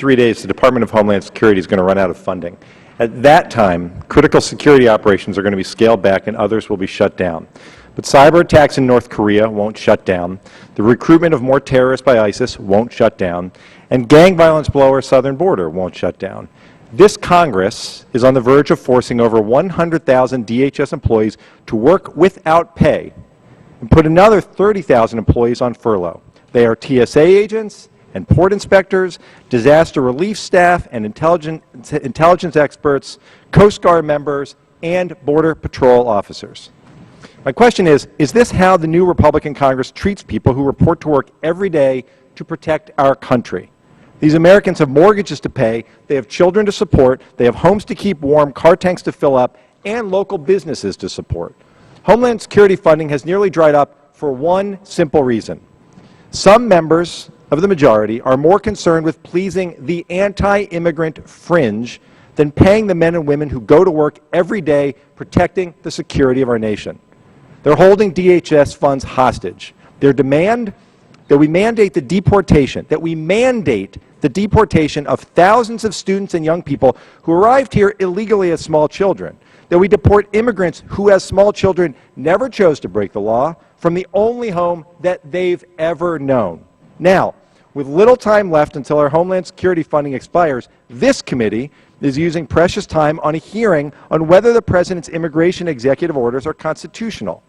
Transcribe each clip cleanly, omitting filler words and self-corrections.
3 days, the Department of Homeland Security is going to run out of funding. At that time, critical security operations are going to be scaled back and others will be shut down. But cyber attacks in North Korea won't shut down, the recruitment of more terrorists by ISIS won't shut down, and gang violence below our southern border won't shut down. This Congress is on the verge of forcing over 100,000 DHS employees to work without pay and put another 30,000 employees on furlough. They are TSA agents and port inspectors, disaster relief staff and intelligence experts, Coast Guard members, and Border Patrol officers. My question is this how the new Republican Congress treats people who report to work every day to protect our country? These Americans have mortgages to pay, they have children to support, they have homes to keep warm, car tanks to fill up, and local businesses to support. Homeland Security funding has nearly dried up for one simple reason. Some members of the majority are more concerned with pleasing the anti-immigrant fringe than paying the men and women who go to work every day protecting the security of our nation. They're holding DHS funds hostage. Their demand that we mandate the deportation, of thousands of students and young people who arrived here illegally as small children, that we deport immigrants who as small children never chose to break the law from the only home that they've ever known. Now, with little time left until our Homeland Security funding expires, this committee is using precious time on a hearing on whether the President's immigration executive orders are constitutional.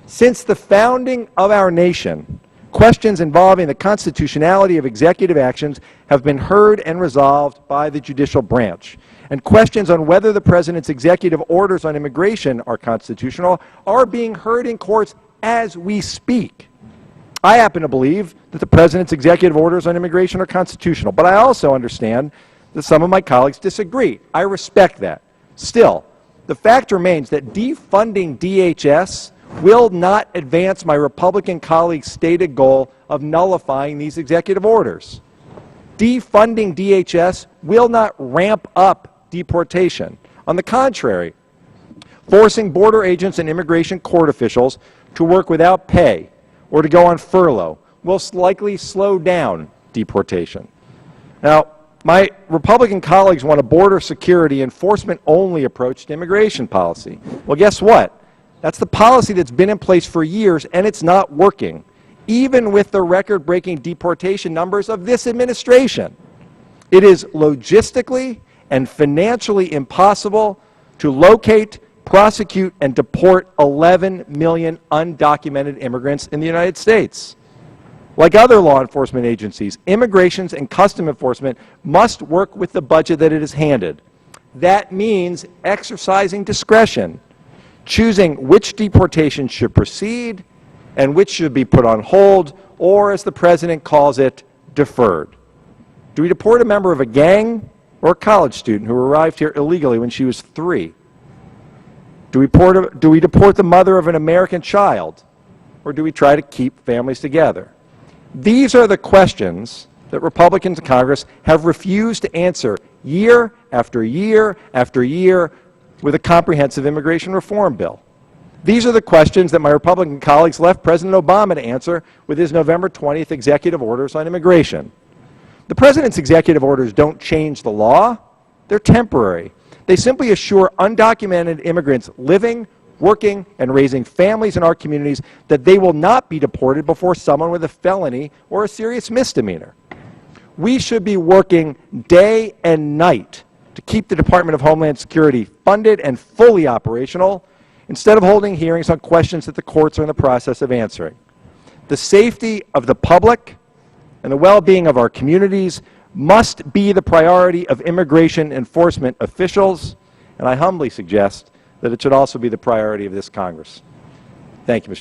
Since the founding of our nation, questions involving the constitutionality of executive actions have been heard and resolved by the judicial branch. And questions on whether the President's executive orders on immigration are constitutional are being heard in courts as we speak. I happen to believe that the President's executive orders on immigration are constitutional, but I also understand that some of my colleagues disagree. I respect that. Still, the fact remains that defunding DHS will not advance my Republican colleagues' stated goal of nullifying these executive orders. Defunding DHS will not ramp up deportation. On the contrary, forcing border agents and immigration court officials to work without pay or to go on furlough will likely slow down deportation. Now, my Republican colleagues want a border security enforcement-only approach to immigration policy. Well, guess what? That's the policy that's been in place for years, and it's not working, even with the record-breaking deportation numbers of this administration. It is logistically and financially impossible to locate, prosecute, and deport 11 million undocumented immigrants in the United States. Like other law enforcement agencies, Immigration and Customs Enforcement must work with the budget that it is handed. That means exercising discretion, choosing which deportation should proceed and which should be put on hold, or as the President calls it, deferred. Do we deport a member of a gang or a college student who arrived here illegally when she was 3? Do we deport the mother of an American child, or do we try to keep families together? These are the questions that Republicans in Congress have refused to answer year after year after year with a comprehensive immigration reform bill. These are the questions that my Republican colleagues left President Obama to answer with his November 20th executive orders on immigration. The President's executive orders don't change the law. They're temporary. They simply assure undocumented immigrants living, working, and raising families in our communities that they will not be deported before someone with a felony or a serious misdemeanor. We should be working day and night to keep the Department of Homeland Security funded and fully operational, instead of holding hearings on questions that the courts are in the process of answering. The safety of the public and the well-being of our communities must be the priority of immigration enforcement officials, and I humbly suggest that it should also be the priority of this Congress. Thank you, Mr.